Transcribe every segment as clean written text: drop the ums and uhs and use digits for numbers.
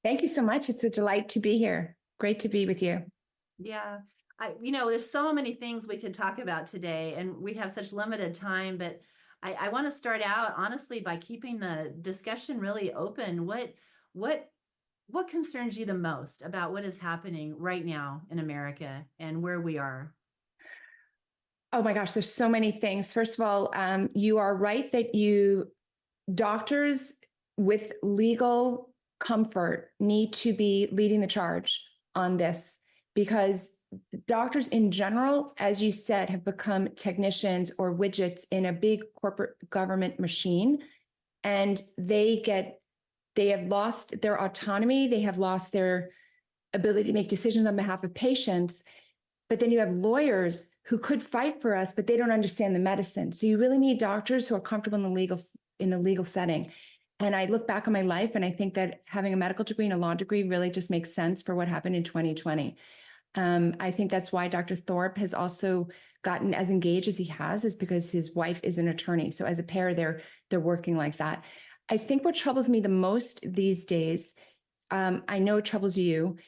Thank you so much. It's a delight to be here. Great to be with you. Yeah. There's so many things we could talk about today, and we have such limited time, but I want to start out honestly by keeping the discussion really open. What what concerns you the most about what is happening right now in America and where we are? Oh my gosh, there's so many things. First of all, you are right that doctors with legal comfort need to be leading the charge on this because doctors in general, as you said, have become technicians or widgets in a big corporate government machine, and they have lost their autonomy, they have lost their ability to make decisions on behalf of patients. But then you have lawyers who could fight for us, but they don't understand the medicine. So you really need doctors who are comfortable in the legal setting. And I look back on my life and I think that having a medical degree and a law degree really just makes sense for what happened in 2020. I think that's why Dr. Thorp has also gotten as engaged as he has, is because his wife is an attorney. So as a pair, they're working like that. I think what troubles me the most these days, I know it troubles you,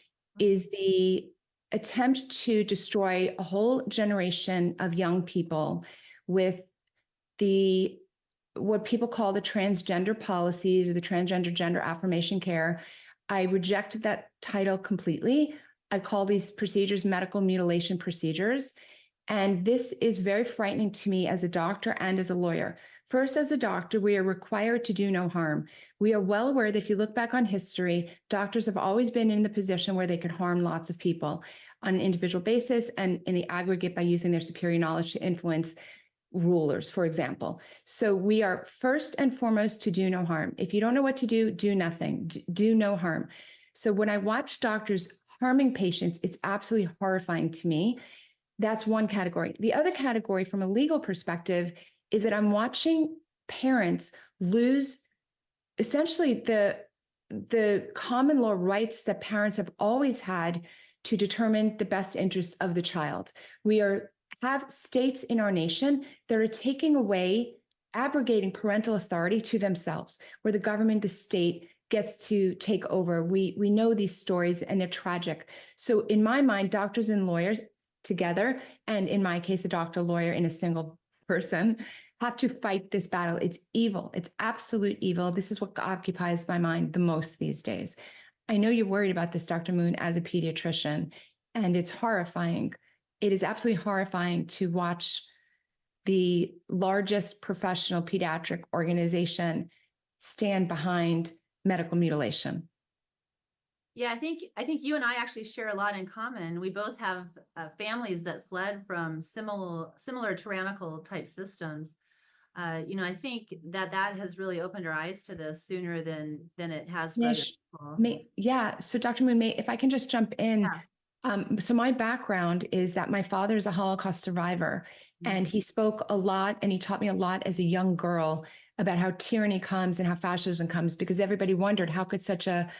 is the attempt to destroy a whole generation of young people with the what people call the transgender policies or the transgender gender affirmation care. I reject that title completely. I call these procedures medical mutilation procedures. And this is very frightening to me as a doctor and as a lawyer. First, as a doctor, we are required to do no harm. We are well aware that if you look back on history, doctors have always been in the position where they could harm lots of people on an individual basis and in the aggregate by using their superior knowledge to influence rulers, for example. So we are first and foremost to do no harm. If you don't know what to do, do nothing, do no harm. So when I watch doctors harming patients, it's absolutely horrifying to me. That's one category. The other category, from a legal perspective, is that I'm watching parents lose essentially the common law rights that parents have always had to determine the best interests of the child. We have states in our nation that are taking away, abrogating parental authority to themselves, where the government, the state gets to take over. We know these stories and they're tragic. So in my mind, doctors and lawyers together, and in my case, a doctor lawyer in a single person, have to fight this battle. It's evil. It's absolute evil. This is what occupies my mind the most these days. I know you're worried about this, Dr. Moon, as a pediatrician, and it's horrifying. It is absolutely horrifying to watch the largest professional pediatric organization stand behind medical mutilation. Yeah, I think you and I actually share a lot in common. We both have families that fled from similar tyrannical type systems. I think that has really opened our eyes to this sooner than it has for other people. Yeah. So, Dr. Moon, if I can just jump in. Yeah. So my background is that my father is a Holocaust survivor, and he spoke a lot and he taught me a lot as a young girl about how tyranny comes and how fascism comes, because everybody wondered how could such a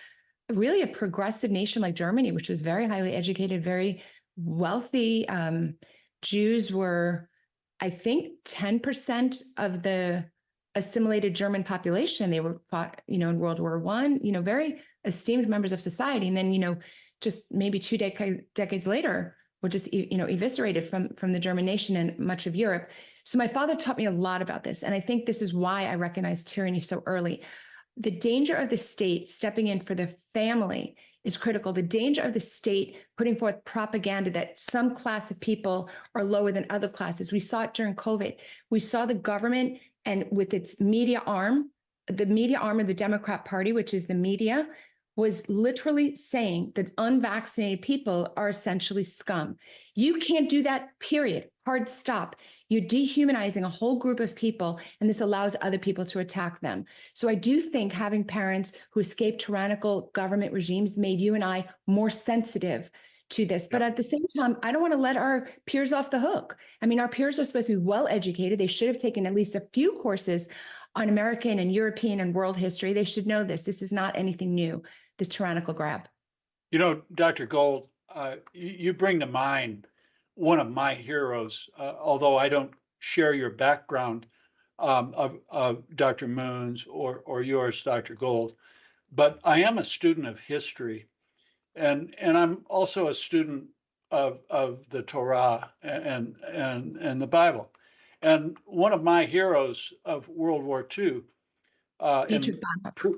really a progressive nation like Germany, which was very highly educated, very wealthy. Jews were, I think, 10% of the assimilated German population. They were fought, in World War I, very esteemed members of society. And then, just maybe two decades later, were just, eviscerated from the German nation and much of Europe. So my father taught me a lot about this. And I think this is why I recognize tyranny so early. The danger of the state stepping in for the family is critical. The danger of the state putting forth propaganda that some class of people are lower than other classes. We saw it during COVID. We saw the government and with its media arm, the media arm of the Democrat Party, which is the media, was literally saying that unvaccinated people are essentially scum. You can't do that, period. Hard stop. You're dehumanizing a whole group of people, and this allows other people to attack them. So I do think having parents who escaped tyrannical government regimes made you and I more sensitive to this. But at the same time, I don't want to let our peers off the hook. I mean, our peers are supposed to be well educated. They should have taken at least a few courses on American and European and world history. They should know this. This is not anything new, this tyrannical grab. Dr. Gold, you bring to mind one of my heroes, although I don't share your background of Dr. Moon's or yours, Dr. Gold. but I am a student of history, and I'm also a student of the Torah and the Bible. And one of my heroes of World War II Dietrich Bonhoeffer.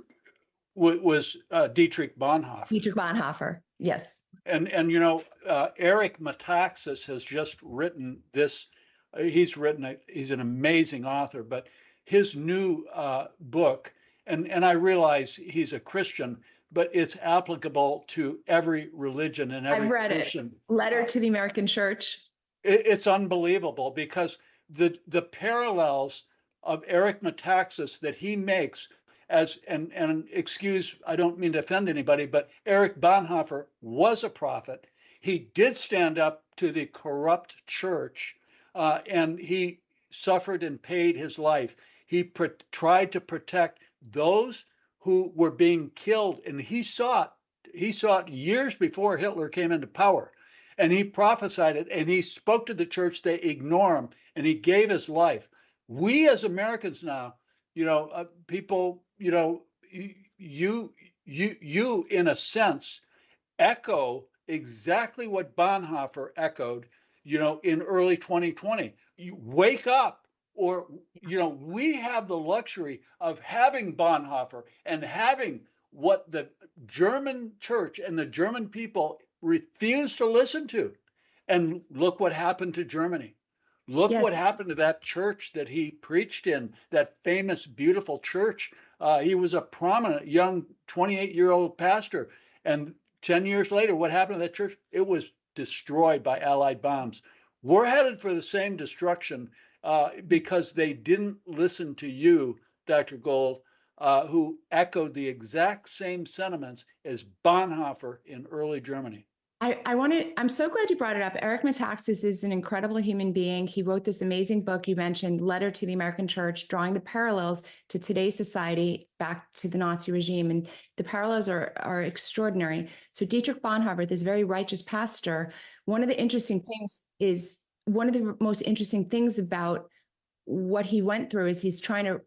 was Dietrich Bonhoeffer. Dietrich Bonhoeffer. Yes. And Eric Metaxas has just written this. He's an amazing author, but his new book, and I realize he's a Christian, but it's applicable to every religion and every I've read person. it. Letter to the American Church. It's unbelievable because the parallels of Eric Metaxas that he makes and excuse, I don't mean to offend anybody, but Eric Bonhoeffer was a prophet. He did stand up to the corrupt church, and he suffered and paid his life. He tried to protect those who were being killed, and he saw it years before Hitler came into power. And he prophesied it, and he spoke to the church. They ignore him, and he gave his life. We as Americans now, people, you in a sense echo exactly what Bonhoeffer echoed, in early 2020. You wake up, or we have the luxury of having Bonhoeffer and having what the German church and the German people refused to listen to. And look what happened to Germany. Look what Yes. happened to that church that he preached in, that famous, beautiful church. He was a prominent young 28-year-old pastor. And 10 years later, what happened to that church? It was destroyed by Allied bombs. We're headed for the same destruction because they didn't listen to you, Dr. Gold, who echoed the exact same sentiments as Bonhoeffer in early Germany. I'm so glad you brought it up. Eric Metaxas is an incredible human being. He wrote this amazing book you mentioned, Letter to the American Church, drawing the parallels to today's society back to the Nazi regime. And the parallels are extraordinary. So Dietrich Bonhoeffer, this very righteous pastor, one of the most interesting things about what he went through is he's trying to,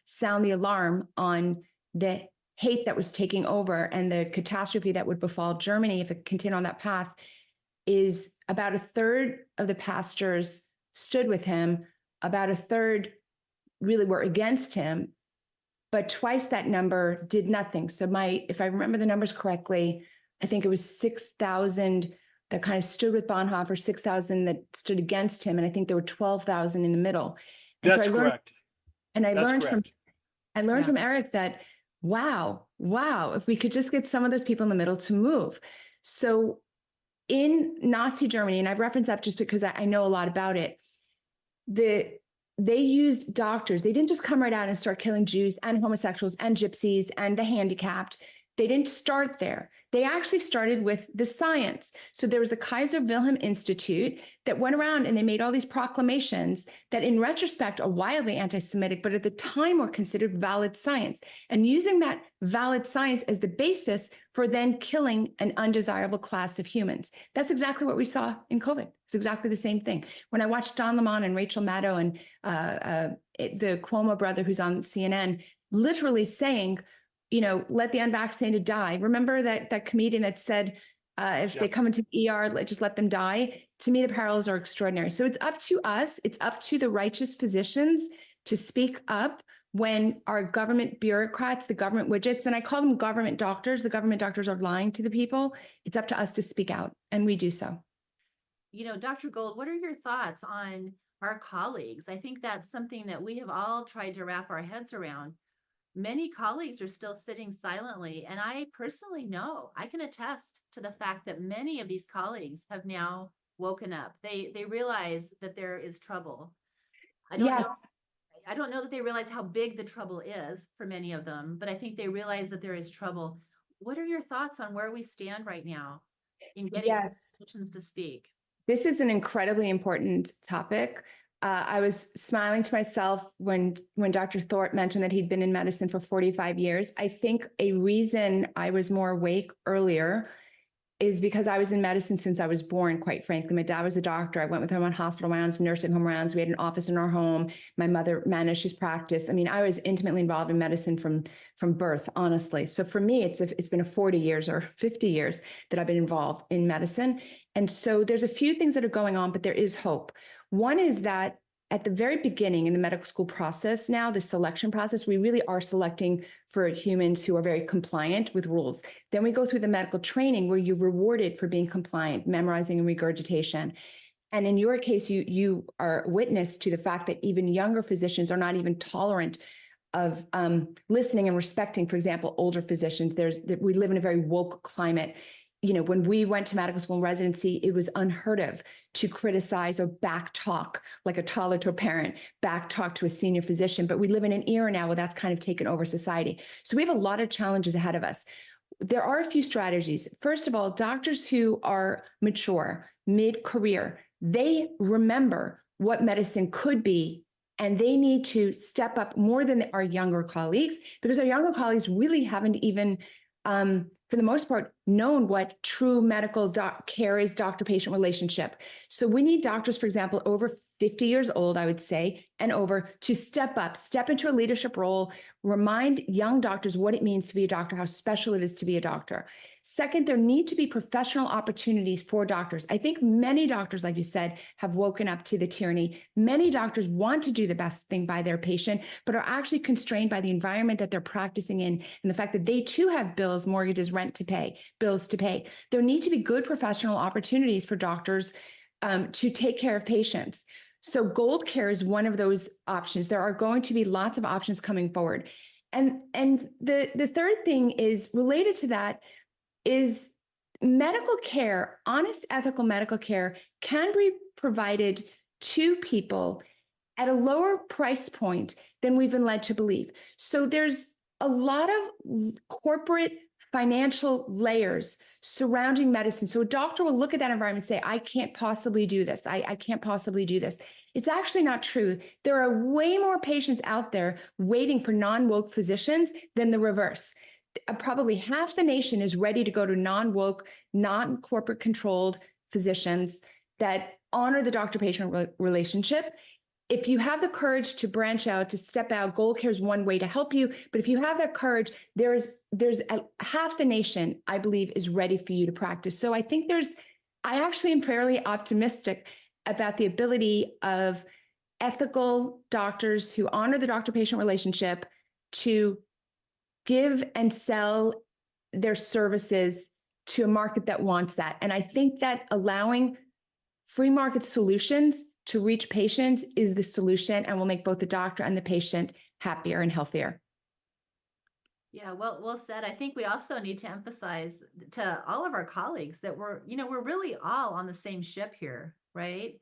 sound the alarm on the hate that was taking over and the catastrophe that would befall Germany if it continued on that path. Is about a third of the pastors stood with him, about a third really were against him, but twice that number did nothing. So if I remember the numbers correctly, I think it was 6,000 that kind of stood with Bonhoeffer, 6,000 that stood against him, and I think there were 12,000 in the middle. And That's correct. And I learned Yeah. from Eric that wow, if we could just get some of those people in the middle to move. So in Nazi Germany, and I've referenced that just because I know a lot about it, they used doctors. They didn't just come right out and start killing Jews and homosexuals and gypsies and the handicapped. They didn't start there. They actually started with the science. So there was the Kaiser Wilhelm Institute that went around and they made all these proclamations that in retrospect are wildly anti-Semitic, but at the time were considered valid science. And using that valid science as the basis for then killing an undesirable class of humans. That's exactly what we saw in COVID. It's exactly the same thing. When I watched Don Lemon and Rachel Maddow and the Cuomo brother who's on CNN literally saying, let the unvaccinated die. Remember that comedian that said, if they come into the ER, just let them die. To me, the parallels are extraordinary. So it's up to us. It's up to the righteous physicians to speak up when our government bureaucrats, the government widgets, and I call them government doctors, the government doctors are lying to the people. It's up to us to speak out, and we do so. Dr. Gold, what are your thoughts on our colleagues? I think that's something that we have all tried to wrap our heads around. Many colleagues are still sitting silently, and I personally know, I can attest to the fact that many of these colleagues have now woken up. They realize that there is trouble. I don't know that they realize how big the trouble is for many of them, but I think they realize that there is trouble. What are your thoughts on where we stand right now in getting physicians to speak? This is an incredibly important topic. I was smiling to myself when Dr. Thorp mentioned that he'd been in medicine for 45 years. I think a reason I was more awake earlier is because I was in medicine since I was born, quite frankly. My dad was a doctor. I went with him on hospital rounds, nursing home rounds. We had an office in our home. My mother managed his practice. I mean, I was intimately involved in medicine from birth, honestly. So for me, it's been a 40 years or 50 years that I've been involved in medicine. And so there's a few things that are going on, but there is hope. One is that at the very beginning in the medical school process now, the selection process, we really are selecting for humans who are very compliant with rules. Then we go through the medical training where you're rewarded for being compliant, memorizing and regurgitation. And in your case, you are witness to the fact that even younger physicians are not even tolerant of listening and respecting, for example, older physicians. We live in a very woke climate. You know, when we went to medical school and residency, it was unheard of to criticize or back talk like a toddler to a parent, back talk to a senior physician. But we live in an era now where that's kind of taken over society. So we have a lot of challenges ahead of us. There are a few strategies. First of all, doctors who are mature, mid-career, they remember what medicine could be, and they need to step up more than our younger colleagues, because our younger colleagues really haven't even for the most part, known what true medical care is, doctor-patient relationship. So we need doctors, for example, over 50 years old, I would say, and over to step up, step into a leadership role, remind young doctors what it means to be a doctor, how special it is to be a doctor. Second, there need to be professional opportunities for doctors. I think many doctors, like you said, have woken up to the tyranny. Many doctors want to do the best thing by their patient, but are actually constrained by the environment that they're practicing in and the fact that they too have bills, mortgages, rent to pay, bills to pay. There need to be good professional opportunities for doctors to take care of patients. So Gold Care is one of those options. There are going to be lots of options coming forward. And the third thing is related to that is medical care, honest, ethical medical care can be provided to people at a lower price point than we've been led to believe. So there's a lot of corporate financial layers surrounding medicine. So a doctor will look at that environment and say, I can't possibly do this. I can't possibly do this. It's actually not true. There are way more patients out there waiting for non-woke physicians than the reverse. Probably half the nation is ready to go to non-woke, non-corporate controlled physicians that honor the doctor-patient relationship. If you have the courage to branch out, to step out, Gold Care is one way to help you. But if you have that courage, there's half the nation, I believe, is ready for you to practice. So I think I actually am fairly optimistic about the ability of ethical doctors who honor the doctor-patient relationship to give and sell their services to a market that wants that. And I think that allowing free market solutions to reach patients is the solution and will make both the doctor and the patient happier and healthier. Yeah, well said. I think we also need to emphasize to all of our colleagues that we're really all on the same ship here, right?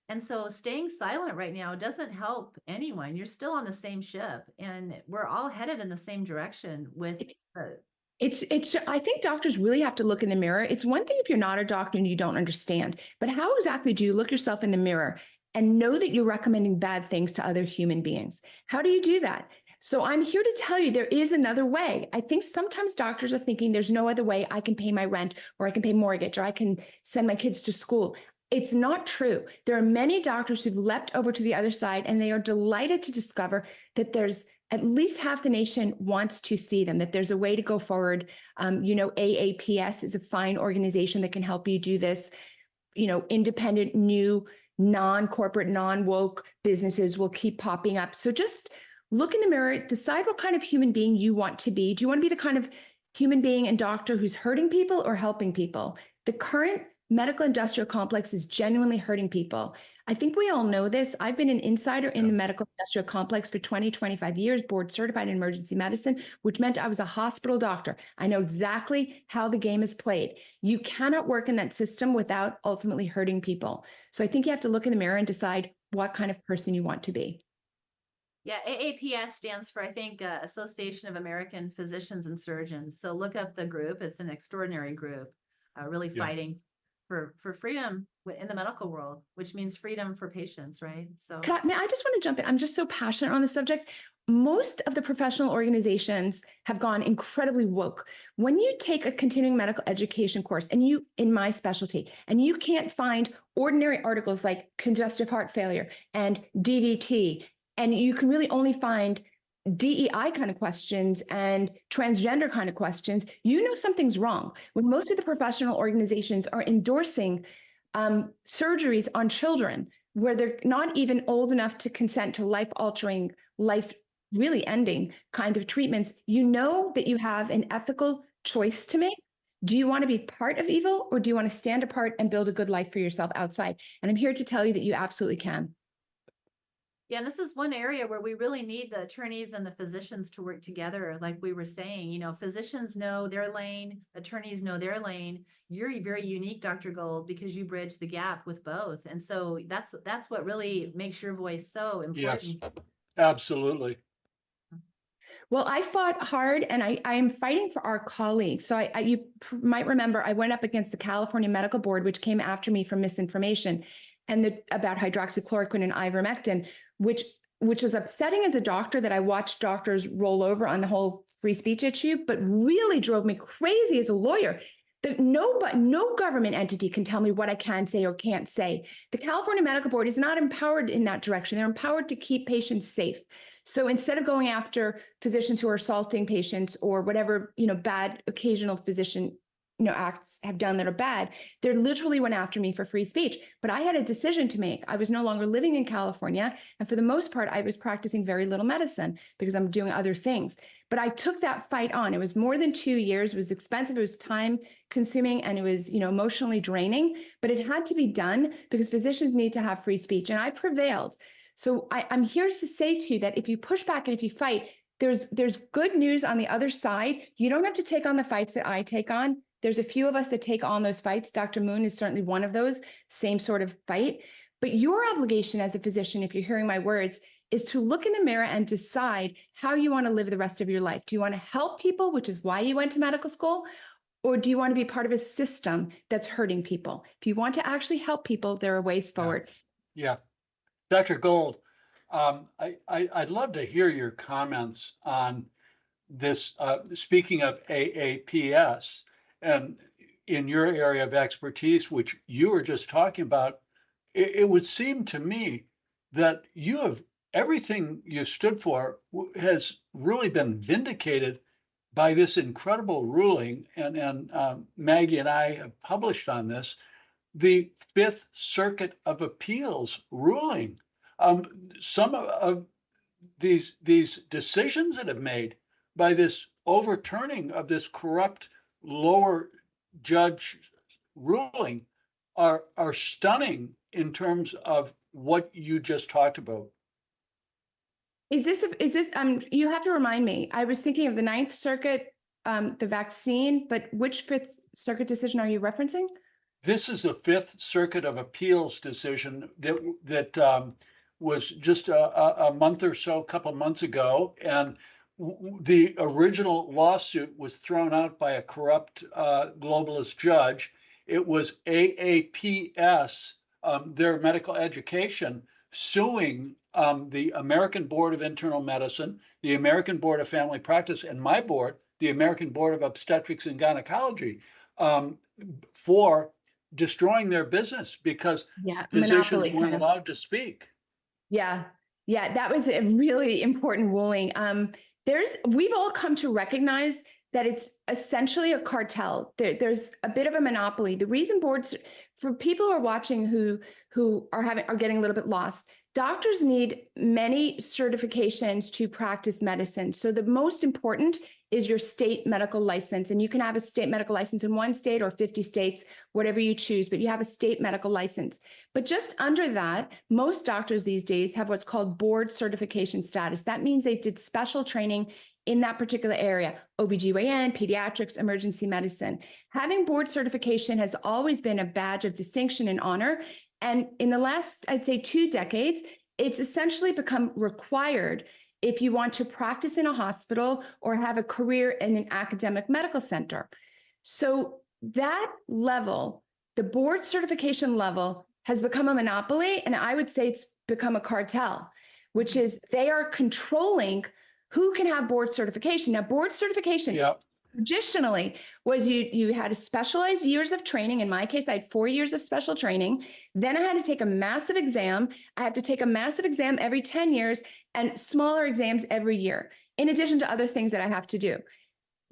And so staying silent right now doesn't help anyone. You're still on the same ship and we're all headed in the same direction with I think doctors really have to look in the mirror. It's one thing if you're not a doctor and you don't understand, but how exactly do you look yourself in the mirror and know that you're recommending bad things to other human beings? How do you do that? So I'm here to tell you there is another way. I think sometimes doctors are thinking there's no other way I can pay my rent or I can pay mortgage or I can send my kids to school. It's not true. There are many doctors who've leapt over to the other side and they are delighted to discover that there's at least half the nation wants to see them, that there's a way to go forward. AAPS is a fine organization that can help you do this. Independent, new, non-corporate, non-woke businesses will keep popping up. So just look in the mirror, decide what kind of human being you want to be. Do you want to be the kind of human being and doctor who's hurting people or helping people? The current medical industrial complex is genuinely hurting people. I think we all know this. I've been an insider in the medical industrial complex for 20, 25 years, board certified in emergency medicine, which meant I was a hospital doctor. I know exactly how the game is played. You cannot work in that system without ultimately hurting people. So I think you have to look in the mirror and decide what kind of person you want to be. Yeah, AAPS stands for, I think, Association of American Physicians and Surgeons. So look up the group. It's an extraordinary group, really fighting for freedom in the medical world, which means freedom for patients, right? So I just want to jump in. I'm just so passionate on the subject. most of the professional organizations have gone incredibly woke. When you take a continuing medical education course, and you, in my specialty, and you can't find ordinary articles like congestive heart failure and DVT, and you can really only find DEI kind of questions and transgender kind of questions, you know something's wrong. When most of the professional organizations are endorsing surgeries on children where they're not even old enough to consent to life-altering, life really ending kind of treatments, you know that you have an ethical choice to make. Do you want to be part of evil, or do you want to stand apart and build a good life for yourself outside? And I'm here to tell you that you absolutely can. Yeah, and this is one area where we really need the attorneys and the physicians to work together. Like we were saying, you know, physicians know their lane, attorneys know their lane. You're very unique, Dr. Gold, because you bridge the gap with both. And so that's what really makes your voice so Yes, important. absolutely. Well, I fought hard, and I am fighting for our colleagues. So you might remember I went up against the California Medical Board, which came after me for misinformation and about hydroxychloroquine and ivermectin, which was upsetting as a doctor that I watched doctors roll over on the whole free speech issue, but really drove me crazy as a lawyer. No government entity can tell me what I can say or can't say. The California Medical Board is not empowered in that direction. They're empowered to keep patients safe. So instead of going after physicians who are assaulting patients or whatever, bad occasional physician, acts have done that are bad, they literally went after me for free speech. But I had a decision to make. I was no longer living in California. And for the most part, I was practicing very little medicine because I'm doing other things. But I took that fight on. It was more than 2 years. It was expensive. It was time consuming, and it was, emotionally draining, but it had to be done because physicians need to have free speech. And I prevailed. So I'm here to say to you that if you push back and if you fight, there's good news on the other side. You don't have to take on the fights that I take on. There's a few of us that take on those fights. Dr. Moon is certainly one of those, same sort of fight. But your obligation as a physician, if you're hearing my words, is to look in the mirror and decide how you want to live the rest of your life. Do you want to help people, which is why you went to medical school? Or do you want to be part of a system that's hurting people? If you want to actually help people, there are ways forward. Yeah. Dr. Gold, I'd love to hear your comments on this, speaking of AAPS and in your area of expertise, which you were just talking about. It would seem to me that you have everything you stood for has really been vindicated by this incredible ruling. And Maggie and I have published on this, the Fifth Circuit of Appeals ruling. Some of these decisions that have made by this overturning of this corrupt lower judge ruling are stunning in terms of what you just talked about. Is this you have to remind me. I was thinking of the Ninth Circuit, the vaccine, but which Fifth Circuit decision are you referencing? This is the Fifth Circuit of Appeals decision that was just a month or so, a couple of months ago, and the original lawsuit was thrown out by a corrupt globalist judge. It was AAPS, their medical education, suing the American Board of Internal Medicine, the American Board of Family Practice, and my board, the American Board of Obstetrics and Gynecology, for destroying their business because physicians weren't allowed to speak. Yeah, that was a really important ruling. We've all come to recognize that it's essentially a cartel. There's a bit of a monopoly. The reason boards, for people who are watching who are getting a little bit lost, doctors need many certifications to practice medicine. So the most important is your state medical license. And you can have a state medical license in one state or 50 states, whatever you choose, but you have a state medical license. But just under that, most doctors these days have what's called board certification status. That means they did special training in that particular area, OBGYN, pediatrics, emergency medicine. Having board certification has always been a badge of distinction and honor. And in the last, I'd say 2 decades, it's essentially become required if you want to practice in a hospital or have a career in an academic medical center. So that level, the board certification level, has become a monopoly, and I would say it's become a cartel. which is they are controlling who can have board certification. Now, board certification traditionally was you had a specialized years of training. In my case, I had 4 years of special training. Then I had to take a massive exam. I have to take a massive exam every 10 years and smaller exams every year, in addition to other things that I have to do.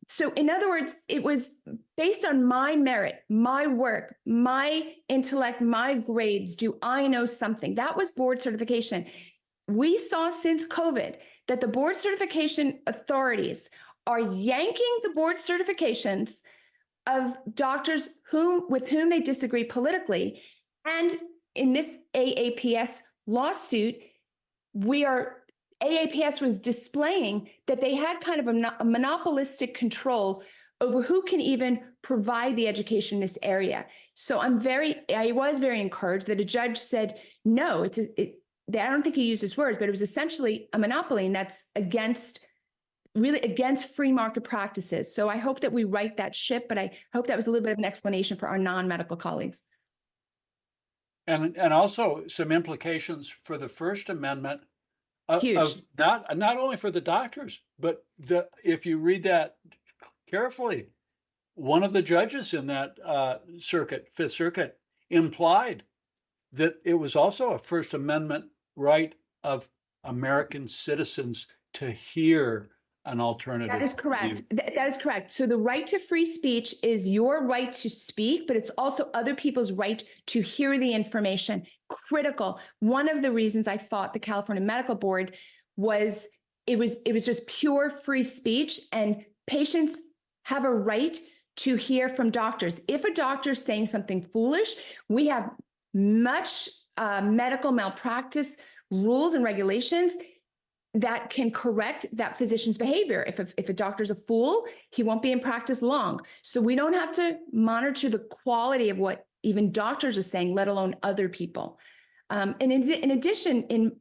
So in other words, it was based on my merit, my work, my intellect, my grades. Do I know something? That was board certification. We saw since COVID that the board certification authorities are yanking the board certifications of doctors with whom they disagree politically. And in this AAPS lawsuit, AAPS was displaying that they had kind of a monopolistic control over who can even provide the education in this area. So I was very encouraged that a judge said, no, I don't think he used his words, but it was essentially a monopoly, and that's really against free market practices. So I hope that we right that ship, but I hope that was a little bit of an explanation for our non-medical colleagues. And also some implications for the First Amendment Huge. of not only for the doctors, but if you read that carefully, one of the judges in that Fifth Circuit, implied that it was also a First Amendment right of American citizens to hear an alternative. That is correct. view. That is correct. So the right to free speech is your right to speak, but it's also other people's right to hear the information. Critical. One of the reasons I fought the California Medical Board was it was just pure free speech, and patients have a right to hear from doctors. If a doctor is saying something foolish, we have much medical malpractice rules and regulations that can correct that physician's behavior. If a doctor's a fool, he won't be in practice long. So we don't have to monitor the quality of what even doctors are saying, let alone other people. And in addition, in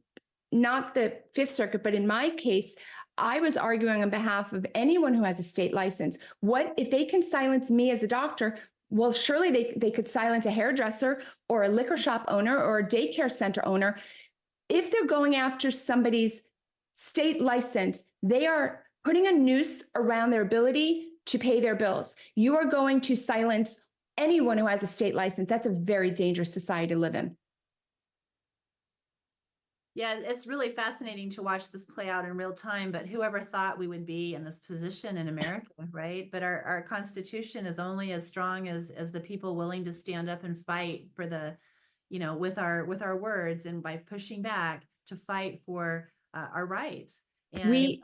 not the Fifth Circuit, but in my case, I was arguing on behalf of anyone who has a state license. What if they can silence me as a doctor? Well, surely they could silence a hairdresser or a liquor shop owner or a daycare center owner. If they're going after somebody's state license, they are putting a noose around their ability to pay their bills. You are going to silence anyone who has a state license. That's a very dangerous society to live in. Yeah, it's really fascinating to watch this play out in real time, but whoever thought we would be in this position in America, right? But our Constitution is only as strong as the people willing to stand up and fight for with our words, and by pushing back to fight for our rights. And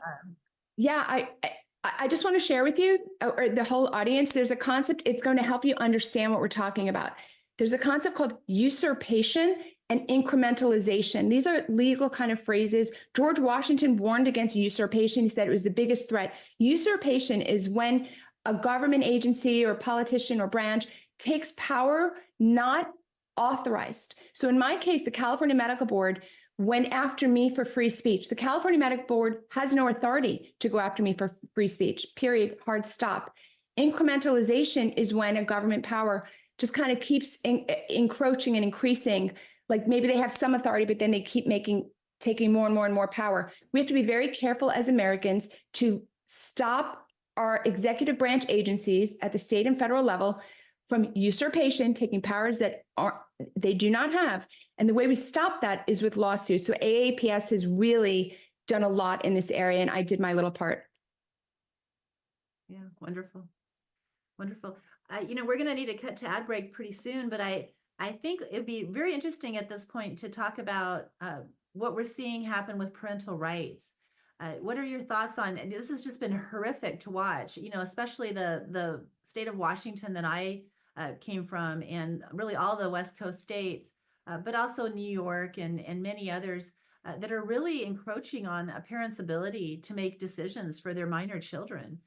I just want to share with you, or the whole audience, there's a concept, it's going to help you understand what we're talking about. There's a concept called usurpation and incrementalization. These are legal kind of phrases. George Washington warned against usurpation. He said it was the biggest threat. Usurpation is when a government agency or politician or branch takes power not authorized. So in my case, the California Medical Board went after me for free speech. The California Medical Board has no authority to go after me for free speech, period, hard stop. Incrementalization is when a government power just kind of keeps encroaching and increasing. Like maybe they have some authority, but then they keep taking more and more and more power. We have to be very careful as Americans to stop our executive branch agencies at the state and federal level from usurpation, taking powers that they do not have. And the way we stop that is with lawsuits. So AAPS has really done a lot in this area, and I did my little part. Yeah, wonderful. Wonderful. We're going to need to cut to ad break pretty soon, but I think it'd be very interesting at this point to talk about what we're seeing happen with parental rights. What are your thoughts on, and this has just been horrific to watch, especially the state of Washington that I came from, and really all the West Coast states, but also New York and many others that are really encroaching on a parent's ability to make decisions for their minor children.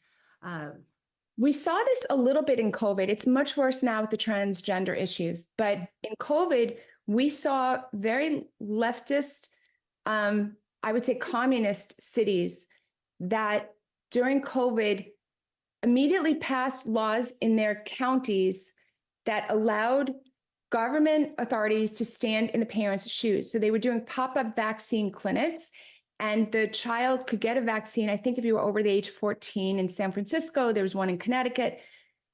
We saw this a little bit in COVID. It's much worse now with the transgender issues. But in COVID, we saw very leftist, I would say communist cities that during COVID immediately passed laws in their counties that allowed government authorities to stand in the parents' shoes. So they were doing pop-up vaccine clinics, and the child could get a vaccine. I think if you were over the age 14 in San Francisco, there was one in Connecticut.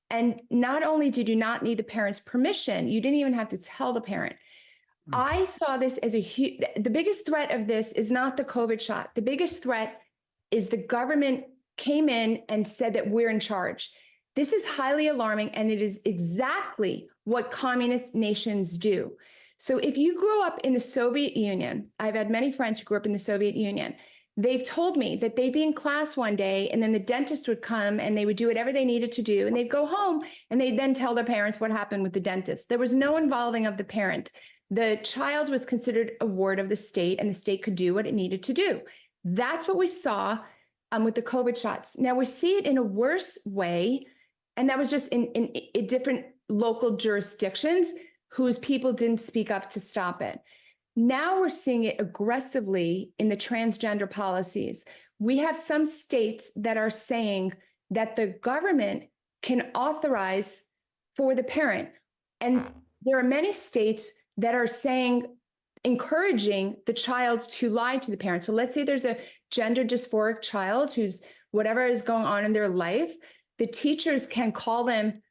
And not only did you not need the parent's permission, you didn't even have to tell the parent. I saw this as the biggest threat of this is not the COVID shot. The biggest threat is the government came in and said that we're in charge. This is highly alarming, and it is exactly what communist nations do. So if you grew up in the Soviet Union, I've had many friends who grew up in the Soviet Union. They've told me that they'd be in class one day, and then the dentist would come and they would do whatever they needed to do, and they'd go home and they'd then tell their parents what happened with the dentist. There was no involving of the parent. The child was considered a ward of the state, and the state could do what it needed to do. That's what we saw with the COVID shots. Now we see it in a worse way, and that was just in different local jurisdictions whose people didn't speak up to stop it. Now we're seeing it aggressively in the transgender policies. We have some states that are saying that the government can authorize for the parent. And there are many states that are saying, encouraging the child to lie to the parent. So let's say there's a gender dysphoric child who's whatever is going on in their life, the teachers can call them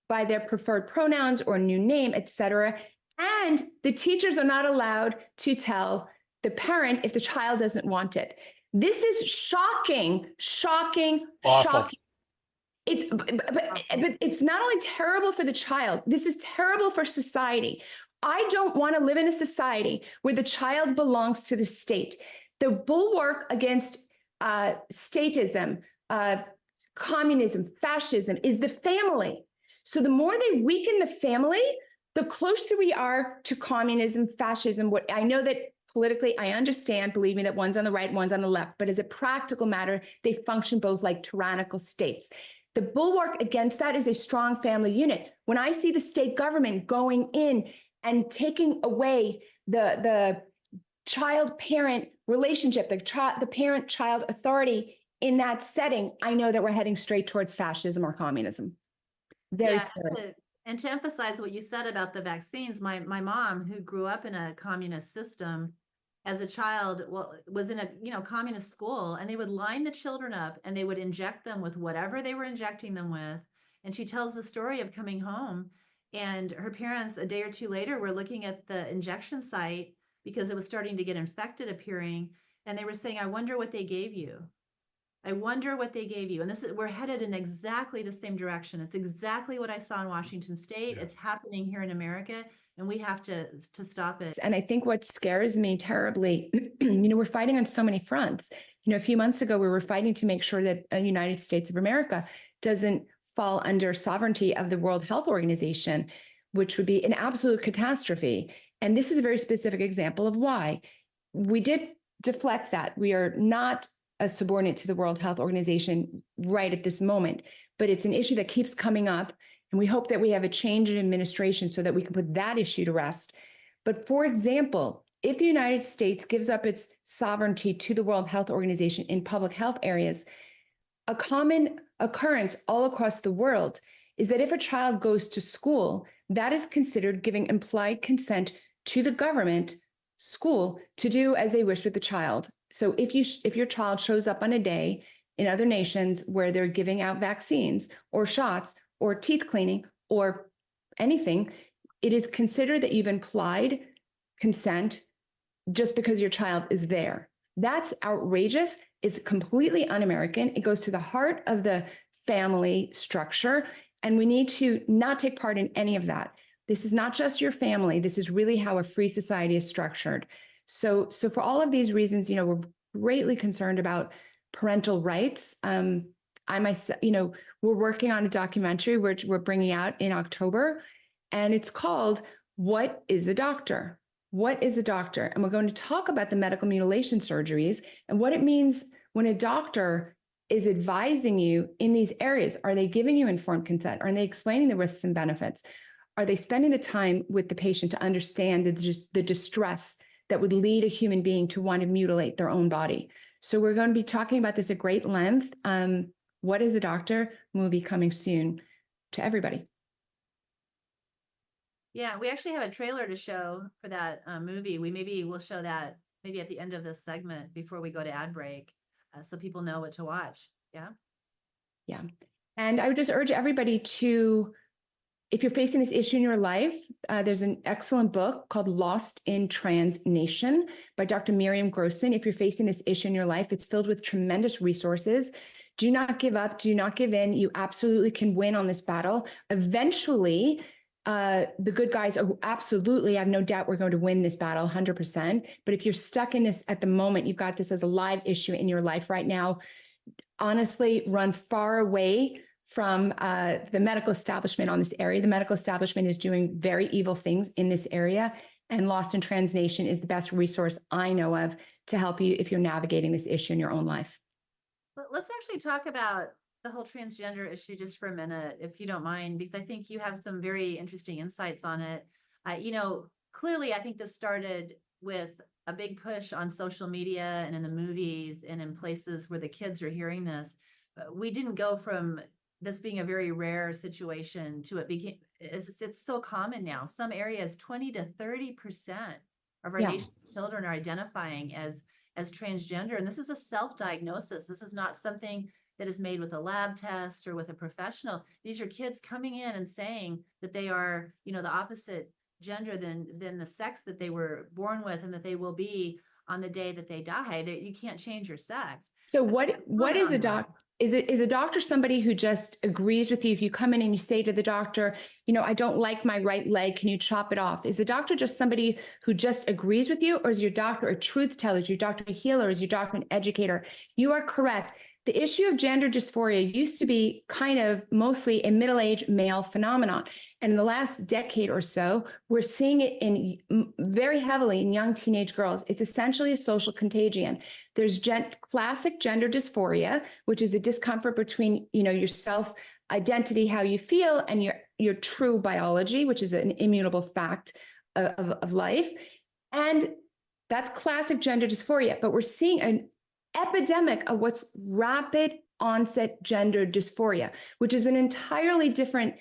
by their preferred pronouns or new name, etc. And the teachers are not allowed to tell the parent if the child doesn't want it. This is shocking, shocking, Awful. shocking. But it's not only terrible for the child, this is terrible for society. I don't want to live in a society where the child belongs to the state. The bulwark against statism, communism, fascism is the family. So the more they weaken the family, the closer we are to communism, fascism. What I know that politically, I understand, believe me, that one's on the right, one's on the left, but as a practical matter, they function both like tyrannical states. The bulwark against that is a strong family unit. When I see the state government going in and taking away the child-parent relationship, the parent-child authority in that setting, I know that we're heading straight towards fascism or communism. Very scary. And to emphasize what you said about the vaccines, my mom, who grew up in a communist system as a child, was in a communist school, and they would line the children up and they would inject them with whatever they were injecting them with. And she tells the story of coming home, and her parents a day or two later were looking at the injection site because it was starting to get infected appearing, and they were saying, "I wonder what they gave you. I wonder what they gave you." And we're headed in exactly the same direction. It's exactly what I saw in Washington State. Yeah. It's happening here in America, and we have to stop it. And I think what scares me terribly, we're fighting on so many fronts. A few months ago, we were fighting to make sure that the United States of America doesn't fall under sovereignty of the World Health Organization, which would be an absolute catastrophe. And this is a very specific example of why. We did deflect that. We are not a subordinate to the World Health Organization right at this moment, but it's an issue that keeps coming up, and we hope that we have a change in administration so that we can put that issue to rest. But for example, if the United States gives up its sovereignty to the World Health Organization in public health areas, a common occurrence all across the world is that if a child goes to school, that is considered giving implied consent to the government school to do as they wish with the child. So if your child shows up on a day in other nations where they're giving out vaccines or shots or teeth cleaning or anything, it is considered that you've implied consent just because your child is there. That's outrageous. It's completely un-American. It goes to the heart of the family structure, and we need to not take part in any of that. This is not just your family. This is really how a free society is structured. So for all of these reasons, we're greatly concerned about parental rights. We're working on a documentary which we're bringing out in October, and it's called "What is a Doctor?" What is a doctor? And we're going to talk about the medical mutilation surgeries and what it means when a doctor is advising you in these areas. Are they giving you informed consent? Are they explaining the risks and benefits? Are they spending the time with the patient to understand the distress that would lead a human being to want to mutilate their own body? So we're going to be talking about this at great length. What is a Doctor? Movie coming soon to everybody. Yeah, we actually have a trailer to show for that movie. We'll show that maybe at the end of this segment before we go to ad break, so people know what to watch. Yeah. Yeah. And I would just urge everybody to, if you're facing this issue in your life, there's an excellent book called Lost in Trans Nation by Dr. Miriam Grossman. If you're facing this issue in your life, it's filled with tremendous resources. Do not give up. Do not give in. You absolutely can win on this battle. Eventually, the good guys are absolutely, I have no doubt we're going to win this battle 100%. But if you're stuck in this at the moment, you've got this as a live issue in your life right now, honestly, run far away from the medical establishment on this area. The medical establishment is doing very evil things in this area, and Lost in Trans Nation is the best resource I know of to help you if you're navigating this issue in your own life. Let's actually talk about the whole transgender issue just for a minute, if you don't mind, because I think you have some very interesting insights on it. Clearly, I think this started with a big push on social media and in the movies and in places where the kids are hearing this. We didn't go from this being a very rare situation to it's so common now. Some areas, 20 to 30% of our nation's children are identifying as transgender. And this is a self-diagnosis. This is not something that is made with a lab test or with a professional. These are kids coming in and saying that they are, the opposite gender than the sex that they were born with and that they will be on the day that they die. You can't change your sex. So what is a doc? Is a doctor somebody who just agrees with you? If you come in and you say to the doctor, I don't like my right leg, can you chop it off? Is the doctor just somebody who just agrees with you? Or is your doctor a truth teller? Is your doctor a healer? Is your doctor an educator? You are correct. The issue of gender dysphoria used to be kind of mostly a middle-aged male phenomenon. And in the last decade or so, we're seeing it in very heavily in young teenage girls. It's essentially a social contagion. There's classic gender dysphoria, which is a discomfort between, your self-identity, how you feel, and your true biology, which is an immutable fact of life. And that's classic gender dysphoria. But we're seeing an epidemic of what's rapid onset gender dysphoria, which is an entirely different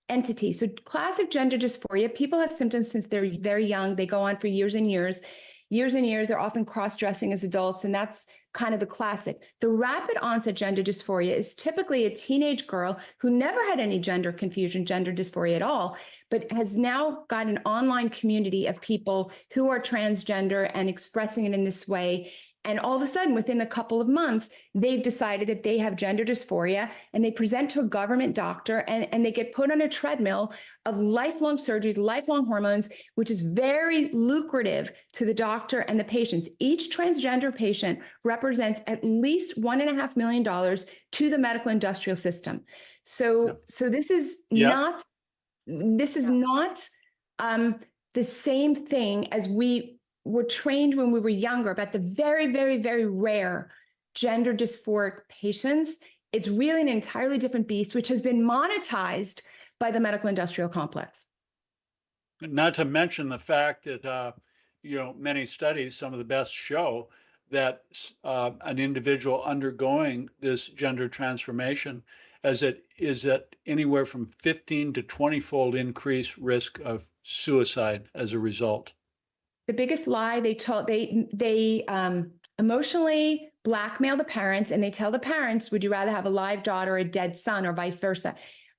entity. So classic gender dysphoria, people have symptoms since they're very young. They go on for years and years. Years and years, they're often cross-dressing as adults, and that's kind of the classic. The rapid onset gender dysphoria is typically a teenage girl who never had any gender confusion, gender dysphoria at all, but has now got an online community of people who are transgender and expressing it in this way. And all of a sudden, within a couple of months, they've decided that they have gender dysphoria, and they present to a government doctor, and they get put on a treadmill of lifelong surgeries, lifelong hormones, which is very lucrative to the doctor and the patients. Each transgender patient represents at least $1.5 million to the medical industrial system. So this is not the same thing as we were trained when we were younger about the very, very, very rare gender dysphoric patients. It's really an entirely different beast, which has been monetized by the medical industrial complex. Not to mention the fact that, many studies, some of the best, show that an individual undergoing this gender transformation is at anywhere from 15 to 20-fold increased risk of suicide as a result. The biggest lie they emotionally blackmail the parents, and they tell the parents, would you rather have a live daughter or a dead son, or vice versa?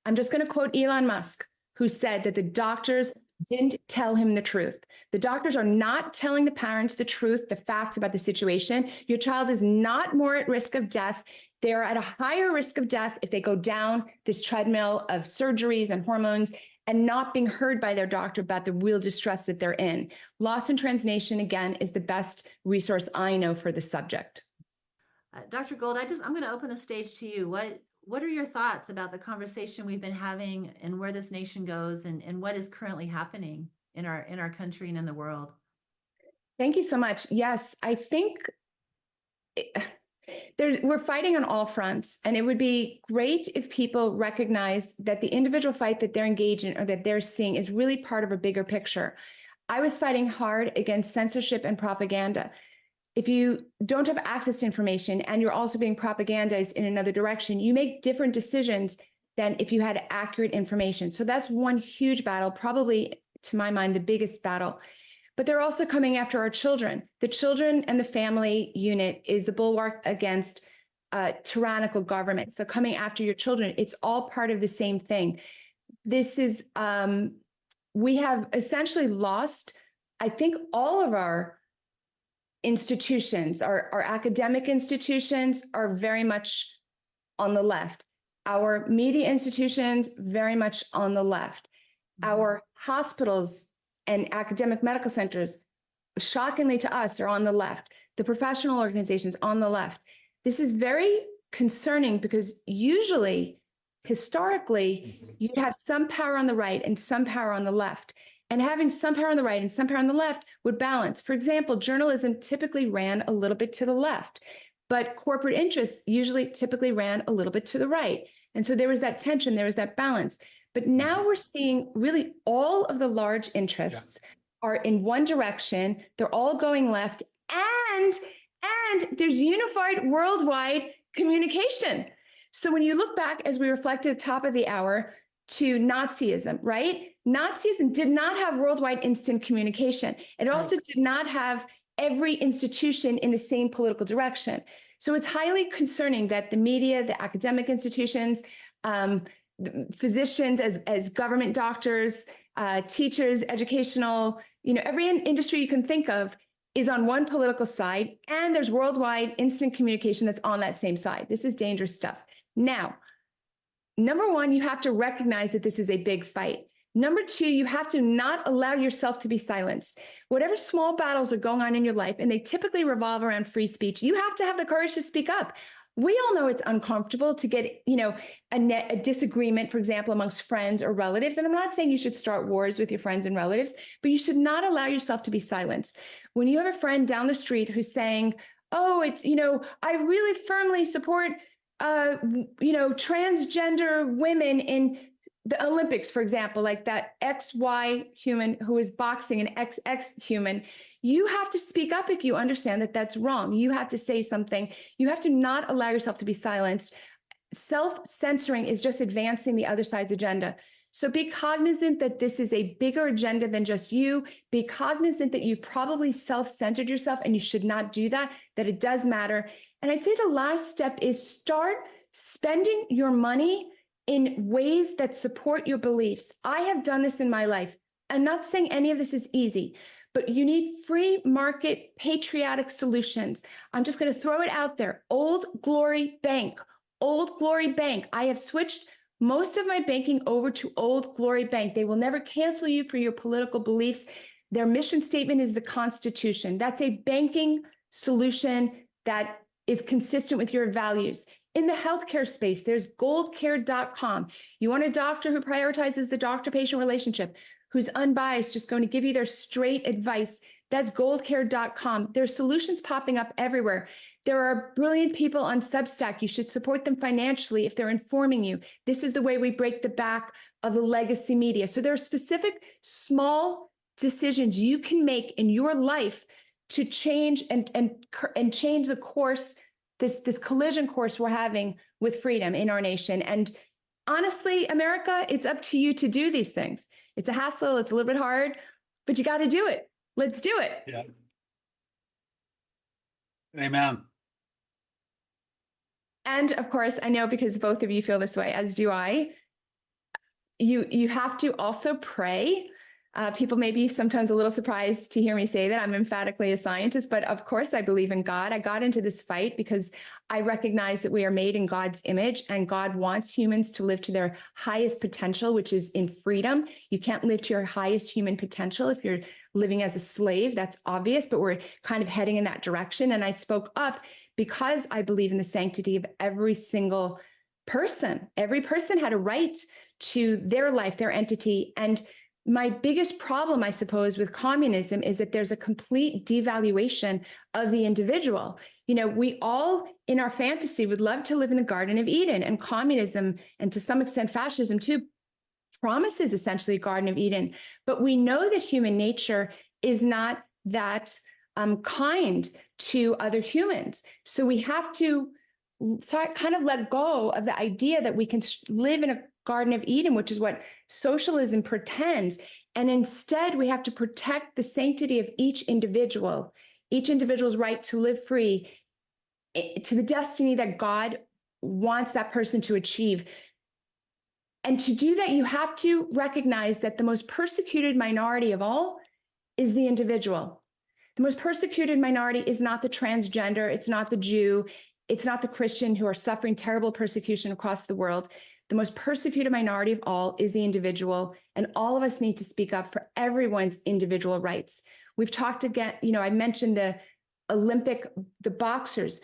I'm just going to quote Elon Musk, who said that the doctors didn't tell him the truth. The doctors are not telling the parents the truth, the facts about the situation. Your child is not more at risk of death. They're at a higher risk of death if they go down this treadmill of surgeries and hormones and not being heard by their doctor about the real distress that they're in. Lost in Trans Nation, again, is the best resource I know for the subject. Dr. Gold, I'm going to open the stage to you. What are your thoughts about the conversation we've been having and where this nation goes and what is currently happening in our country and in the world? Thank you so much. Yes, I think we're fighting on all fronts, and it would be great if people recognize that the individual fight that they're engaged in or that they're seeing is really part of a bigger picture. I was fighting hard against censorship and propaganda. If you don't have access to information and you're also being propagandized in another direction, you make different decisions than if you had accurate information. So that's one huge battle, probably to my mind, the biggest battle. But they're also coming after our children. The children and the family unit is the bulwark against tyrannical governments. They're coming after your children. It's all part of the same thing. This is, we have essentially lost, I think, all of our institutions, our academic institutions are very much on the left. Our media institutions, very much on the left. Our hospitals and academic medical centers, shockingly to us, are on the left. The professional organizations on the left. This is very concerning because usually, historically, you'd have some power on the right and some power on the left. And having some power on the right and some power on the left would balance. For example, journalism typically ran a little bit to the left, but corporate interests usually typically ran a little bit to the right. And so there was that tension, there was that balance. But now we're seeing really all of the large interests are in one direction. They're all going left, and there's unified worldwide communication. So when you look back, as we reflected at the top of the hour, to Nazism, right? Nazism did not have worldwide instant communication. It also did not have every institution in the same political direction. So it's highly concerning that the media, the academic institutions, physicians as government doctors, teachers, educational, every industry you can think of is on one political side, and there's worldwide instant communication that's on that same side. This is dangerous stuff. Now, number one, you have to recognize that this is a big fight. Number two, you have to not allow yourself to be silenced. Whatever small battles are going on in your life, and they typically revolve around free speech, you have to have the courage to speak up. We all know it's uncomfortable to get, a disagreement, for example, amongst friends or relatives. And I'm not saying you should start wars with your friends and relatives, but you should not allow yourself to be silenced. When you have a friend down the street who's saying, oh, it's, I really firmly support, transgender women in the Olympics, for example, like that XY human who is boxing an XX human, you have to speak up if you understand that that's wrong. You have to say something. You have to not allow yourself to be silenced. Self-censoring is just advancing the other side's agenda. So be cognizant that this is a bigger agenda than just you. Be cognizant that you've probably self-censored yourself and you should not do that, that it does matter. And I'd say the last step is start spending your money in ways that support your beliefs. I have done this in my life. I'm not saying any of this is easy, but you need free market patriotic solutions. I'm just going to throw it out there. Old Glory Bank. Old Glory Bank. I have switched most of my banking over to Old Glory Bank. They will never cancel you for your political beliefs. Their mission statement is the Constitution. That's a banking solution that is consistent with your values. In the healthcare space, there's goldcare.com. You want a doctor who prioritizes the doctor-patient relationship, who's unbiased, just going to give you their straight advice. That's goldcare.com. There's solutions popping up everywhere. There are brilliant people on Substack. You should support them financially if they're informing you. This is the way we break the back of the legacy media. So there are specific small decisions you can make in your life to change and change the course, this collision course we're having with freedom in our nation. And honestly, America, it's up to you to do these things. It's a hassle. It's a little bit hard, but you got to do it. Let's do it. Yeah. Amen. And of course, I know because both of you feel this way, as do I, you have to also pray. People may be sometimes a little surprised to hear me say that. I'm emphatically a scientist, but of course I believe in God. I got into this fight because I recognize that we are made in God's image and God wants humans to live to their highest potential, which is in freedom. You can't live to your highest human potential if you're living as a slave. That's obvious, but we're kind of heading in that direction. And I spoke up because I believe in the sanctity of every single person. Every person had a right to their life, their entity. And my biggest problem, I suppose, with communism is that there's a complete devaluation of the individual. We all in our fantasy would love to live in the Garden of Eden, and communism, and to some extent fascism too, promises essentially a Garden of Eden. But we know that human nature is not that kind to other humans. So we have to kind of let go of the idea that we can live in a Garden of Eden, which is what socialism pretends. And instead, we have to protect the sanctity of each individual's right to live free to the destiny that God wants that person to achieve. And to do that, you have to recognize that the most persecuted minority of all is the individual. The most persecuted minority is not the transgender, it's not the Jew, it's not the Christian who are suffering terrible persecution across the world. The most persecuted minority of all is the individual, and all of us need to speak up for everyone's individual rights. We've talked again, I mentioned the boxers.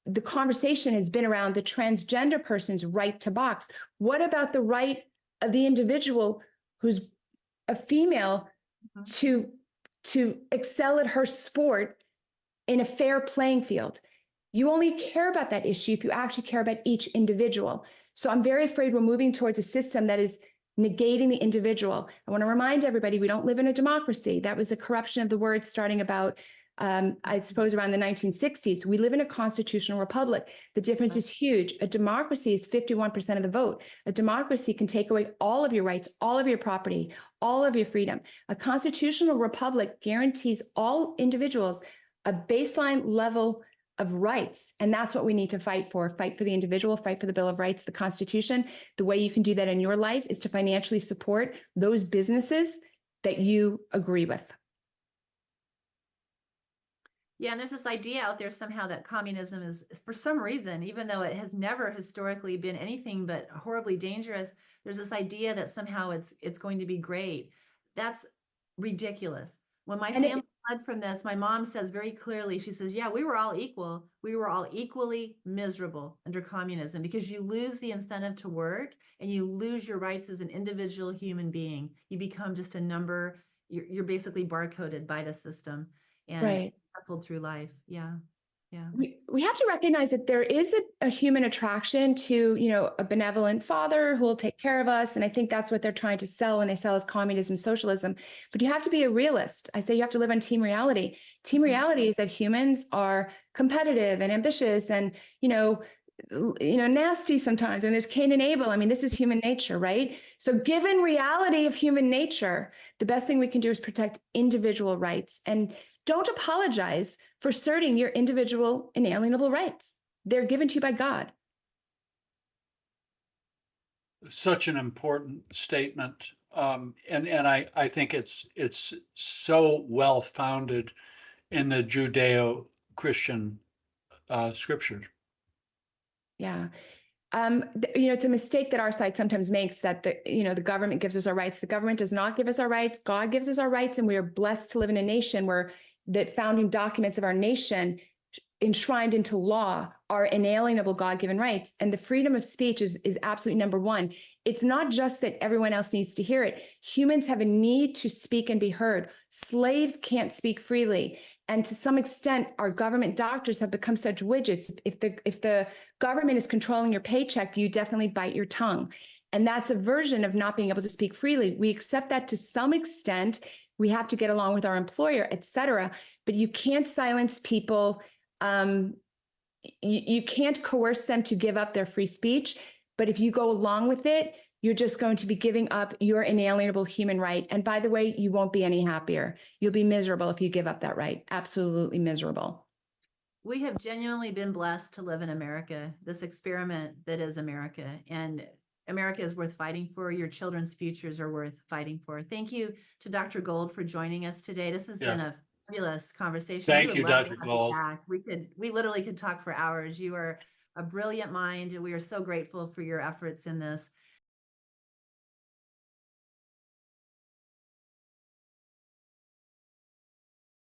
The conversation has been around the transgender person's right to box. What about the right of the individual who's a female to excel at her sport in a fair playing field? You only care about that issue if you actually care about each individual. So I'm very afraid we're moving towards a system that is negating the individual. I want to remind everybody, we don't live in a democracy. That was a corruption of the word starting about I suppose around the 1960s. We live in a constitutional republic. The difference is huge. A democracy is 51% of the vote. A democracy can take away all of your rights, all of your property, all of your freedom. A constitutional republic guarantees all individuals a baseline level of rights. And that's what we need to fight for. Fight for the individual, fight for the Bill of Rights, the Constitution. The way you can do that in your life is to financially support those businesses that you agree with. Yeah, and there's this idea out there somehow that communism is, for some reason, even though it has never historically been anything but horribly dangerous, there's this idea that somehow it's going to be great. That's ridiculous. When my family fled from this, my mom says very clearly, she says, yeah, we were all equal. We were all equally miserable under communism because you lose the incentive to work and you lose your rights as an individual human being. You become just a number. You're basically barcoded by the system. And right. Coupled through life. Yeah. Yeah. We have to recognize that there is a human attraction to, a benevolent father who will take care of us. And I think that's what they're trying to sell when they sell us communism, socialism. But you have to be a realist. I say you have to live on team reality. Team reality is that humans are competitive and ambitious and, nasty sometimes. And there's Cain and Abel. I mean, this is human nature, right? So given reality of human nature, the best thing we can do is protect individual rights and don't apologize for asserting your individual inalienable rights. They're given to you by God. Such an important statement. And I think it's so well founded in the Judeo-Christian scriptures. Yeah. It's a mistake that our side sometimes makes that the government gives us our rights. The government does not give us our rights. God gives us our rights, and we are blessed to live in a nation where the founding documents of our nation enshrined into law are inalienable God-given rights. And the freedom of speech is absolutely number one. It's not just that everyone else needs to hear it. Humans have a need to speak and be heard. Slaves can't speak freely. And to some extent, our government doctors have become such widgets. If the government is controlling your paycheck, you definitely bite your tongue. And that's a version of not being able to speak freely. We accept that to some extent. We have to get along with our employer, et cetera. But you can't silence people. You can't coerce them to give up their free speech. But if you go along with it, you're just going to be giving up your inalienable human right. And by the way, you won't be any happier. You'll be miserable if you give up that right. Absolutely miserable. We have genuinely been blessed to live in America, this experiment that is America. And America is worth fighting for. Your children's futures are worth fighting for. Thank you to Dr. Gold for joining us today. This has been a fabulous conversation. Thank you, Dr. Gold. We literally could talk for hours. You are a brilliant mind, and we are so grateful for your efforts in this.